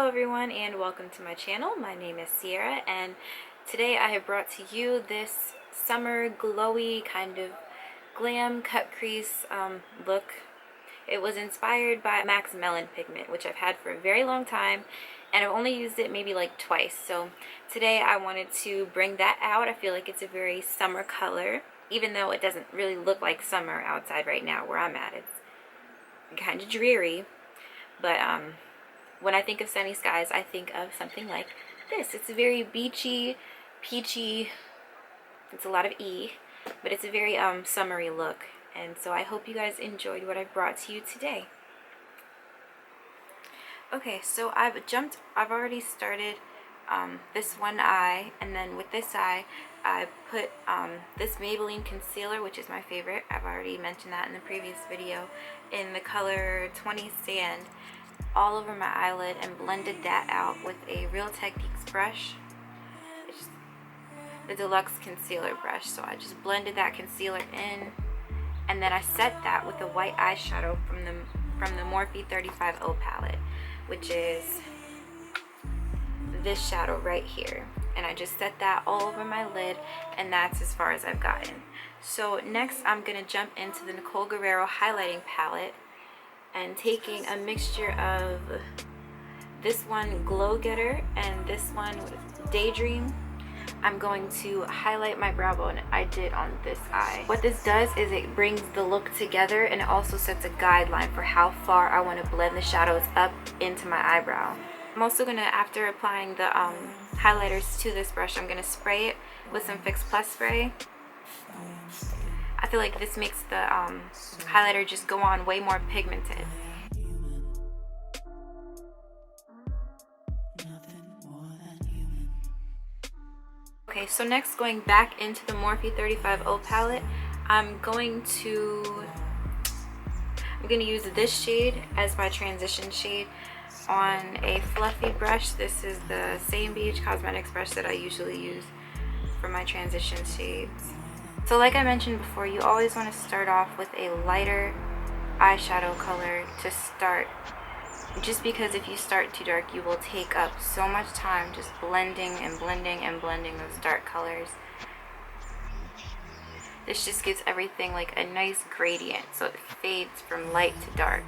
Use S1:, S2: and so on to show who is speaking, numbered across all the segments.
S1: Hello everyone and welcome to my channel. My name is Sierra and today I have brought to you this summer glowy kind of glam cut crease look. It was inspired by MAC's Melon pigment, which I've had for a very long time and I've only used it maybe like twice. So today I wanted to bring that out. I feel like it's a very summer color, even though it doesn't really look like summer outside right now where I'm at. It's kind of dreary, but when I think of sunny skies, I think of something like this. It's a very beachy, peachy, it's a lot of E, but it's a very summery look. And so I hope you guys enjoyed what I brought to you today. Okay, so I've already started this one eye, and then with this eye, I put this Maybelline concealer, which is my favorite. I've already mentioned that in the previous video, in the color 20 Sand, all over my eyelid, and blended that out with a Real Techniques brush. It's the deluxe concealer brush. So I just blended that concealer in, and then I set that with a white eyeshadow from the Morphe 35O palette, which is this shadow right here. And I just set that all over my lid, and that's as far as I've gotten. So next I'm gonna jump into the Nicole Guerrero highlighting palette, and taking a mixture of this one Glow Getter and this one Daydream, I'm going to highlight my brow bone I did on this eye. What this does is it brings the look together, and it also sets a guideline for how far I want to blend the shadows up into my eyebrow. I'm also gonna, after applying the highlighters to this brush, I'm gonna spray it with some Fix Plus spray. I feel like this makes the highlighter just go on way more pigmented. Okay, so next, going back into the Morphe 35O palette, I'm gonna use this shade as my transition shade on a fluffy brush. This is the same BH Cosmetics brush that I usually use for my transition shades. So like I mentioned before, you always want to start off with a lighter eyeshadow color to start, just because if you start too dark, you will take up so much time just blending and blending and blending those dark colors. This just gives everything like a nice gradient, so it fades from light to dark.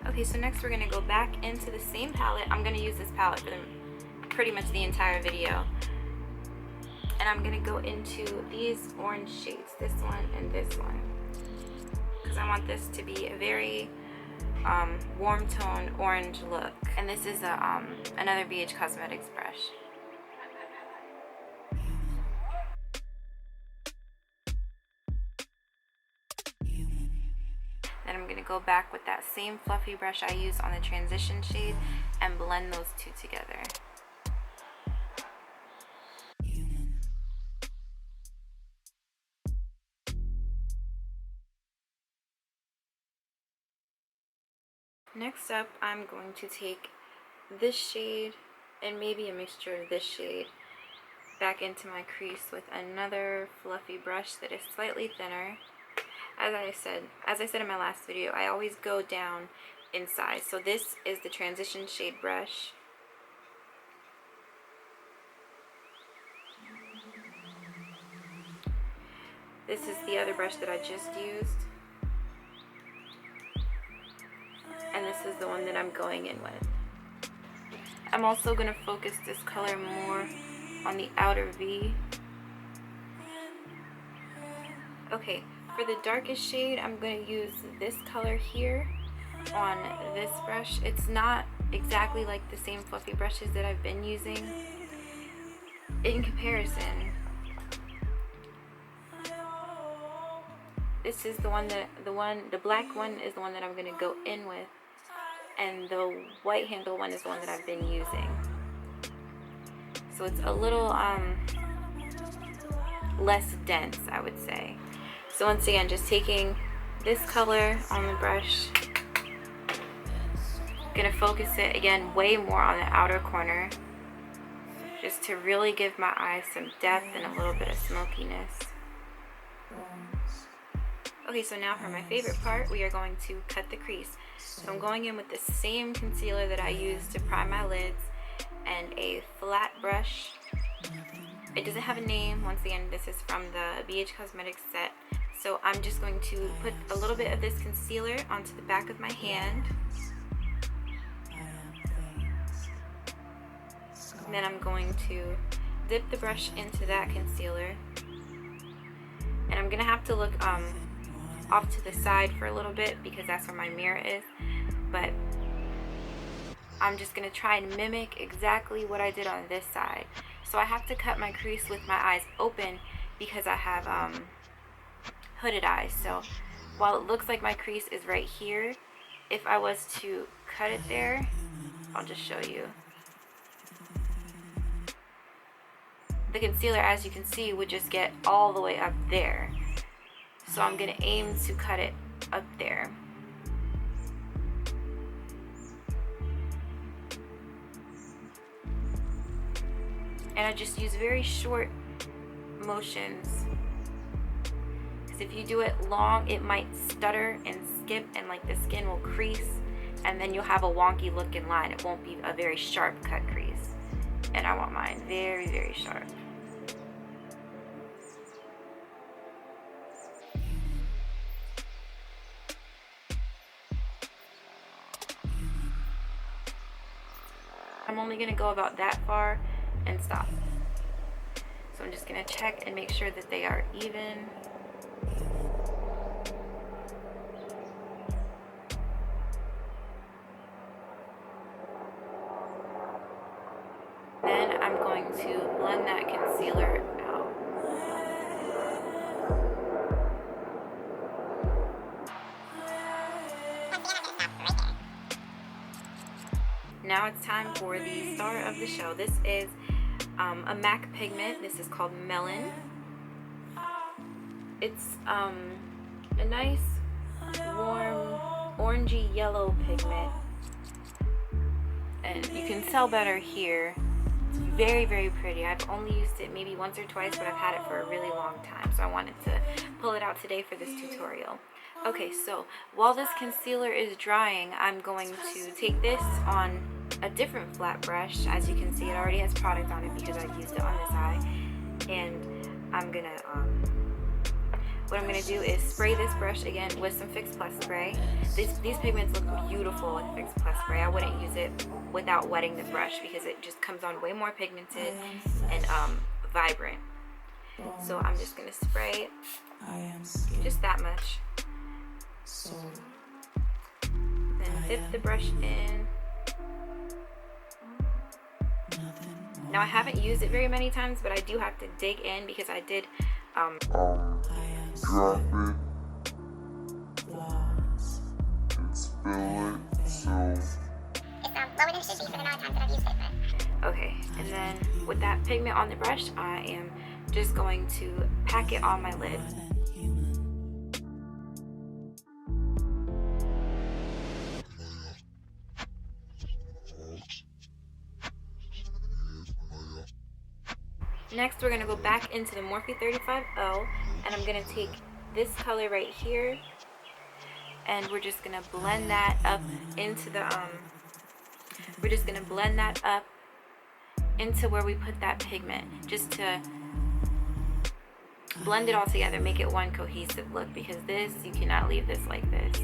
S1: Okay, so next we're going to go back into the same palette. I'm going to use this palette for pretty much the entire video. And I'm going to go into these orange shades, this one and this one, because I want this to be a very warm tone orange look. And this is another BH Cosmetics brush. Then I'm going to go back with that same fluffy brush I used on the transition shade and blend those two together. Next up, I'm going to take this shade and maybe a mixture of this shade back into my crease with another fluffy brush that is slightly thinner. As I said in my last video, I always go down in size. So this is the transition shade brush. This is the other brush that I just used. And this is the one that I'm going in with. I'm also going to focus this color more on the outer V. Okay. For the darkest shade, I'm going to use this color here on this brush. It's not exactly like the same fluffy brushes that I've been using. In comparison, this is the black one is the one that I'm going to go in with, and the white handle one is the one that I've been using. So it's a little less dense, I would say. So once again, just taking this color on the brush Gonna focus it again way more on the outer corner, just to really give my eyes some depth and a little bit of smokiness. Okay, so now for my favorite part, we are going to cut the crease. So I'm going in with the same concealer that I used to prime my lids and a flat brush. It doesn't have a name. Once again, this is from the BH Cosmetics set. So I'm just going to put a little bit of this concealer onto the back of my hand. And then I'm going to dip the brush into that concealer. And I'm gonna have to look off to the side for a little bit because that's where my mirror is. But I'm just gonna try and mimic exactly what I did on this side. So I have to cut my crease with my eyes open because I have hooded eyes. So while it looks like my crease is right here, if I was to cut it there, I'll just show you. The concealer, as you can see, would just get all the way up there. So I'm gonna aim to cut it up there. And I just use very short motions. Because if you do it long, it might stutter and skip and like the skin will crease. And then you'll have a wonky looking line. It won't be a very sharp cut crease. And I want mine very, very sharp. I'm only gonna go about that far and stop. So I'm just gonna check and make sure that they are even. Then I'm going to blend that concealer out. Now it's time for the star of the show. This is a MAC pigment. This is called Melon. It's a nice, warm, orangey yellow pigment. And you can tell better here. It's very, very pretty. I've only used it maybe once or twice, but I've had it for a really long time. So I wanted to pull it out today for this tutorial. Okay, so while this concealer is drying, I'm going to take this on a different flat brush. As you can see, it already has product on it because I've used it on this eye. And I'm gonna, what I'm gonna do is spray this brush again with some Fix Plus spray. These pigments look beautiful with Fix Plus spray. I wouldn't use it without wetting the brush because it just comes on way more pigmented and vibrant. So I'm just gonna spray just that much. Then dip the brush in. Now I haven't used it very many times, but I do have to dig in because I did drop it and spill it, so it's lower than it should be for the amount of times that I've used it. Okay, and then with that pigment on the brush, I am just going to pack it on my lid. Next, we're going to go back into the Morphe 35O, and I'm going to take this color right here, and we're just going to blend that up into the, we're just going to blend that up into where we put that pigment, just to blend it all together, make it one cohesive look, because this, you cannot leave this like this.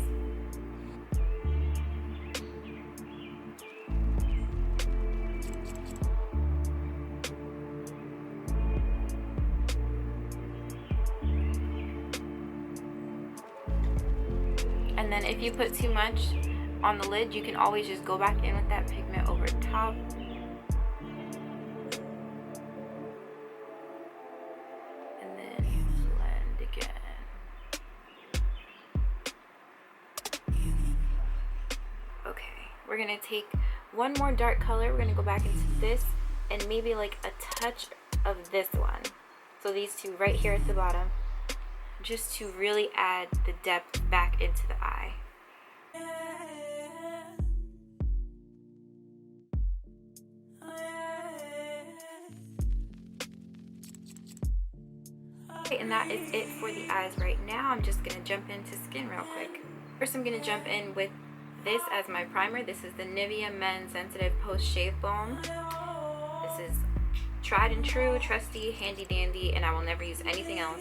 S1: And then if you put too much on the lid, you can always just go back in with that pigment over top. And then blend again. Okay, we're gonna take one more dark color. We're gonna go back into this and maybe like a touch of this one. So these two right here at the bottom, just to really add the depth back into the eye. Okay, and that is it for the eyes right now. I'm just gonna jump into skin real quick. First, I'm gonna jump in with this as my primer. This is the Nivea Men Sensitive Post Shave Balm. This is tried and true, trusty, handy dandy, and I will never use anything else.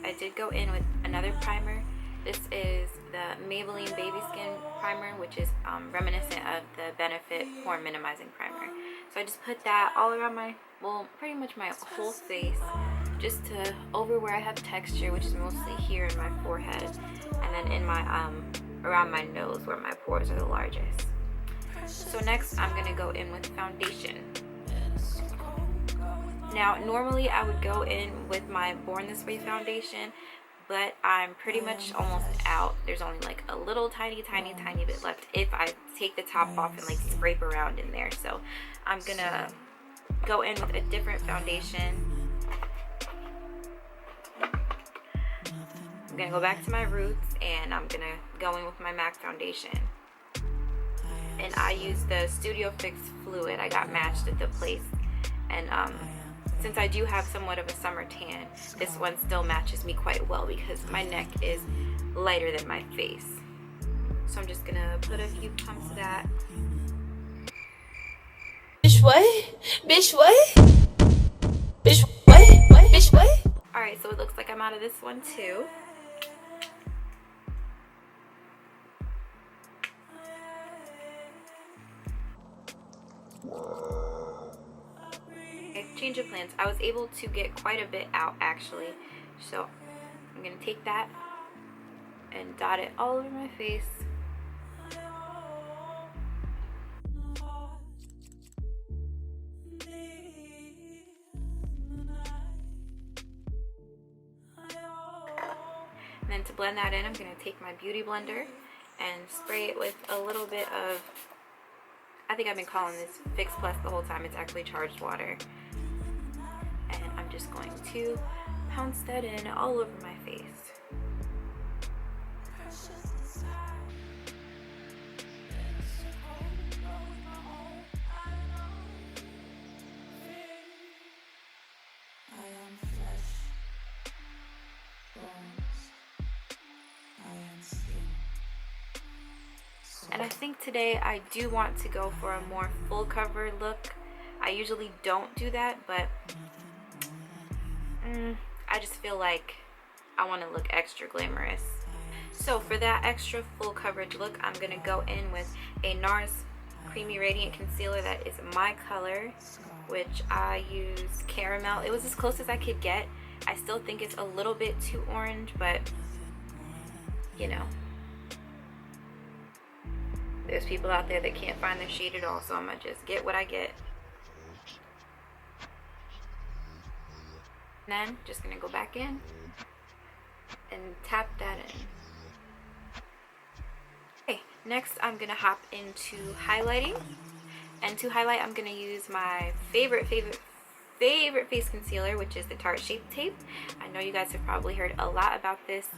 S1: I did go in with another primer. This is the Maybelline Baby Skin Primer, which is reminiscent of the Benefit Pore Minimizing Primer. So I just put that all around my, well, pretty much my whole face, just to over where I have texture, which is mostly here in my forehead, and then in my around my nose where my pores are the largest. So next I'm gonna go in with foundation. Now normally I would go in with my Born This Way foundation, but I'm pretty much almost out. There's only like a little tiny bit left if I take the top off and like scrape around in there. So I'm gonna go in with a different foundation. I'm gonna go back to my roots and I'm gonna go in with my MAC foundation. And I use the Studio Fix Fluid. I got matched at the place. And since I do have somewhat of a summer tan, this one still matches me quite well because my neck is lighter than my face. So I'm just gonna put a few pumps of that.
S2: Bitch what? Bitch what? Bitch what? Bitch what?
S1: Alright, so it looks like I'm out of this one too. Okay, change of plans. I was able to get quite a bit out actually. So I'm gonna take that and dot it all over my face. And then to blend that in, I'm gonna take my beauty blender and spray it with a little bit of, I think I've been calling this Fix Plus the whole time. It's actually charged water. And I'm just going to pounce that in all over my face. And I think today I do want to go for a more full cover look. I usually don't do that, but I just feel like I want to look extra glamorous. So for that extra full coverage look, I'm going to go in with a NARS Creamy Radiant Concealer that is my color, which I use Caramel. It was as close as I could get. I still think it's a little bit too orange, but you know, there's people out there that can't find their shade at all, so I'm gonna just get what I get. And then just gonna go back in and tap that in. Okay, next I'm gonna hop into highlighting. And to highlight, I'm gonna use my favorite face concealer, which is the Tarte Shape Tape. I know you guys have probably heard a lot about this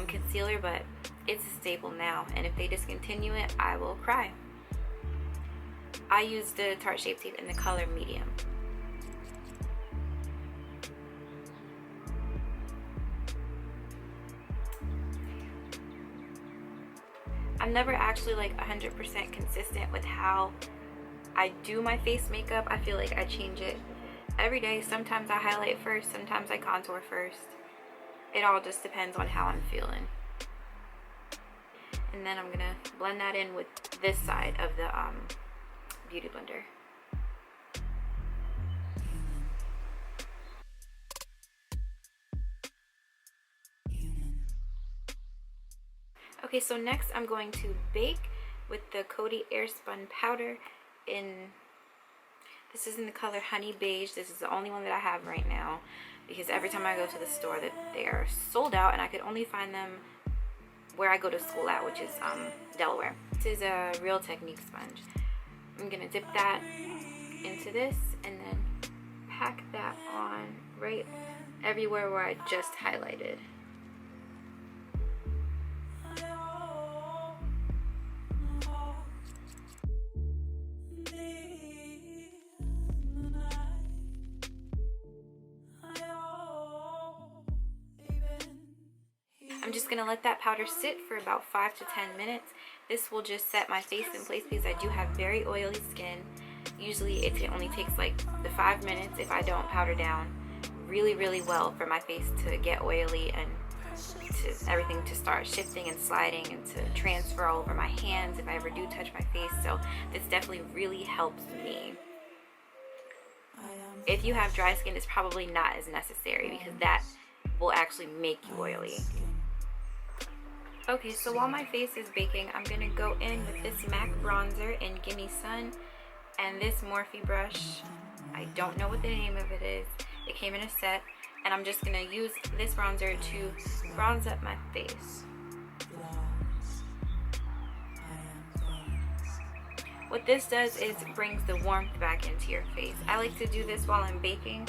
S1: concealer, but it's a staple now, and if they discontinue it, I will cry. I use the Tarte Shape Tape in the color medium. I'm never actually like 100% consistent with how I do my face makeup. I feel like I change it every day. Sometimes I highlight first, sometimes I contour first. It all just depends on how I'm feeling. And then I'm gonna blend that in with this side of the beauty blender. Okay, so next I'm going to bake with the Coty Airspun powder this is in the color Honey Beige. This is the only one that I have right now because every time I go to the store that they are sold out, and I could only find them where I go to school at, which is Delaware. This is a Real Technique sponge. I'm gonna dip that into this and then pack that on right everywhere where I just highlighted. I'm just gonna let that powder sit for about 5 to 10 minutes. This will just set my face in place because I do have very oily skin. Usually it only takes like the 5 minutes if I don't powder down really well for my face to get oily and to everything to start shifting and sliding and to transfer all over my hands if I ever do touch my face. So this definitely really helps me. If you have dry skin, it's probably not as necessary because that will actually make you oily. Okay, so while my face is baking, I'm gonna go in with this MAC bronzer in Gimme Sun and this Morphe brush. I don't know what the name of it is. It came in a set, and I'm just gonna use this bronzer to bronze up my face. What this does is brings the warmth back into your face. I like to do this while I'm baking,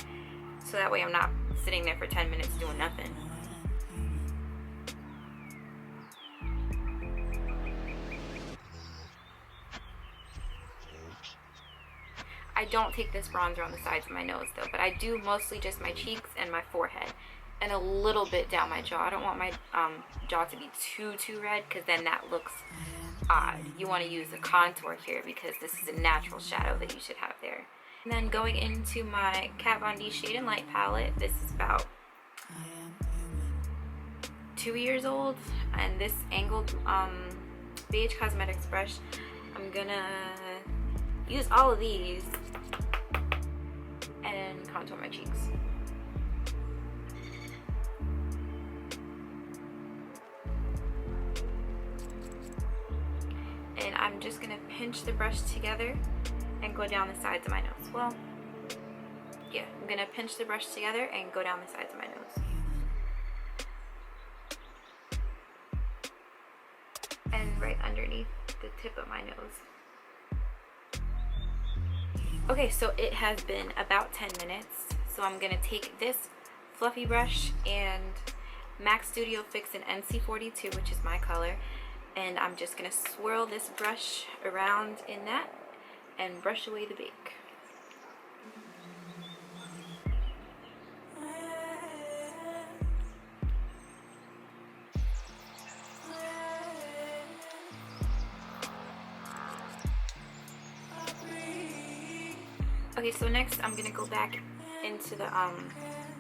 S1: so that way I'm not sitting there for 10 minutes doing nothing. I don't take this bronzer on the sides of my nose though, but I do mostly just my cheeks and my forehead and a little bit down my jaw. I don't want my jaw to be too red because then that looks odd. You want to use a contour here because this is a natural shadow that you should have there. And then going into my Kat Von D Shade and Light palette. This is about 2 years old, and this angled BH Cosmetics brush, I'm gonna use all of these and contour my cheeks. And I'm just gonna pinch the brush together and go down the sides of my nose. Well, yeah, I'm gonna pinch the brush together and go down the sides of my nose. And right underneath the tip of my nose. Okay, so it has been about 10 minutes. So I'm gonna take this fluffy brush and MAC Studio Fix in NC42, which is my color, and I'm just gonna swirl this brush around in that and brush away the bake. Okay, so next I'm gonna go back into the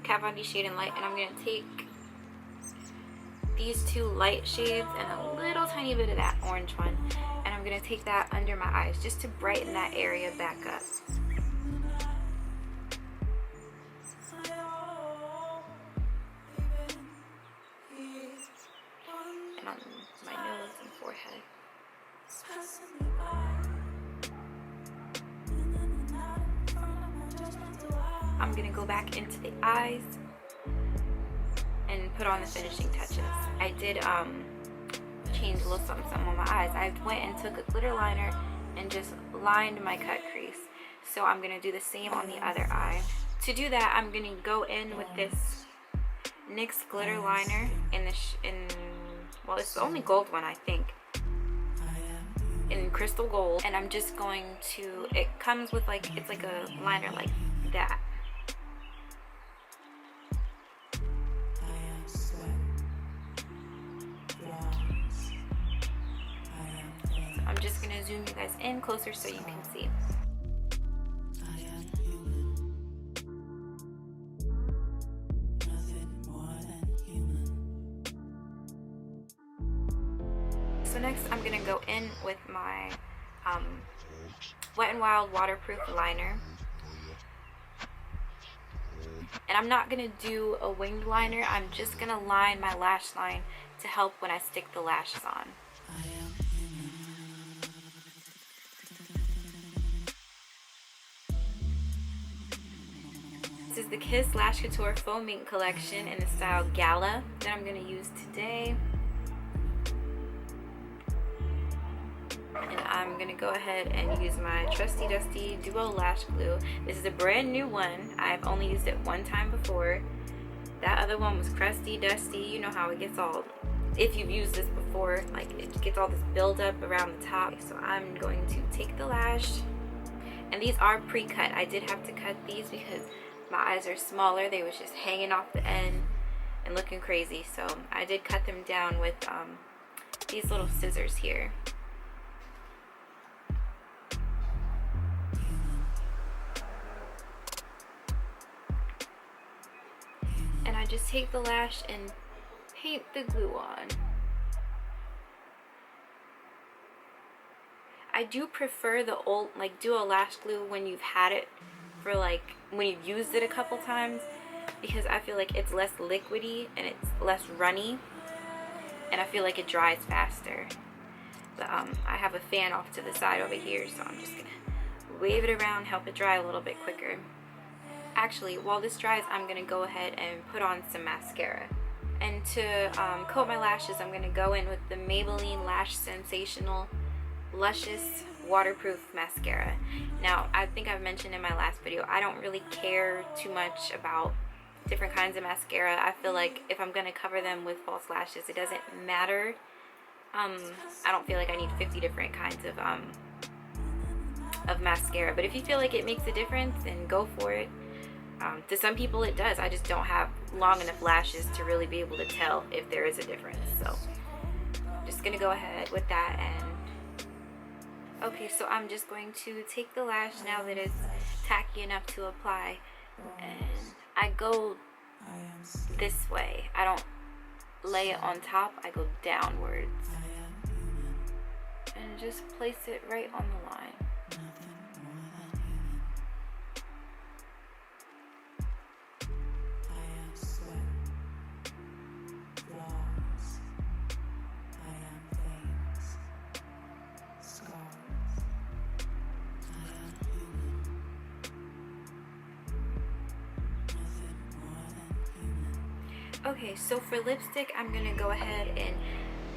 S1: Kat Von D Shade and Light, and I'm gonna take these two light shades and a little tiny bit of that orange one, and I'm gonna take that under my eyes just to brighten that area back up. And on my nose and forehead. I'm gonna go back into the eyes and put on the finishing touches. I did change a little something on my eyes. I went and took a glitter liner and just lined my cut crease. So I'm gonna do the same on the other eye. To do that, I'm gonna go in with this NYX glitter liner in the well, it's the only gold one, I think, in crystal gold, and I'm just going to, it comes with like, it's like a liner like that. I'm just gonna zoom you guys in closer so you can see. So next I'm gonna go in with my Wet n Wild waterproof liner. And I'm not gonna do a winged liner, I'm just gonna line my lash line to help when I stick the lashes on. This is the Kiss Lash Couture Foam Ink Collection in the style Gala that I'm going to use today. And I'm going to go ahead and use my trusty dusty Duo Lash Glue. This is a brand new one. I've only used it one time before. That other one was crusty, dusty. You know how it gets all, if you've used this before, like it gets all this buildup around the top. So I'm going to take the lash, and these are pre-cut. I did have to cut these because my eyes are smaller. They was just hanging off the end. and looking crazy. So I did cut them down with these little scissors here. And I just take the lash and paint the glue on. I do prefer the old, like, duo lash glue when you've had it for, like, when you've used it a couple times, because I feel like it's less liquidy and it's less runny, and I feel like it dries faster. But I have a fan off to the side over here, so I'm just gonna wave it around, help it dry a little bit quicker. Actually, while this dries, I'm gonna go ahead and put on some mascara. And to coat my lashes, I'm gonna go in with the Maybelline Lash Sensational Luscious Waterproof Mascara. Now, I think I've mentioned in my last video, I don't really care too much about different kinds of mascara. I feel like if I'm gonna cover them with false lashes, it doesn't matter. I don't feel like I need 50 different kinds of mascara, but if you feel like it makes a difference, then go for it. To some people it does. I just don't have long enough lashes to really be able to tell if there is a difference. So I'm just gonna go ahead with that. And okay, so I'm just going to take the lash now that it's tacky enough to apply, and I go this way. I don't lay it on top, I go downwards and just place it right on the line. Okay, so for lipstick, I'm gonna go ahead and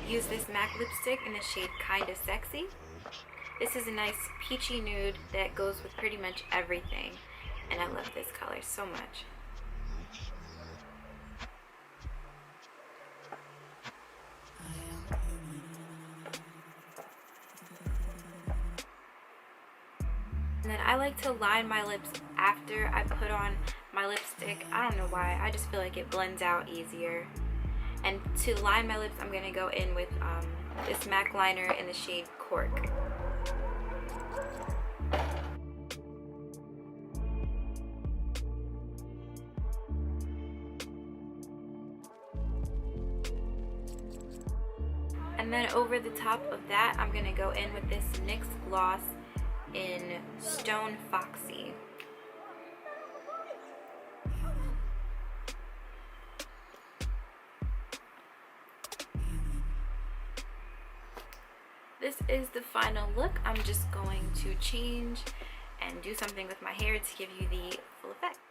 S1: use this MAC lipstick in the shade Kinda Sexy. This is a nice peachy nude that goes with pretty much everything, and I love this color so much. And then I like to line my lips after I put on my lipstick. I don't know why, I just feel like it blends out easier. And to line my lips, I'm gonna go in with this MAC liner in the shade Cork. And then over the top of that, I'm gonna go in with this NYX gloss in Stone Foxy. This is the final look. I'm just going to change and do something with my hair to give you the full effect.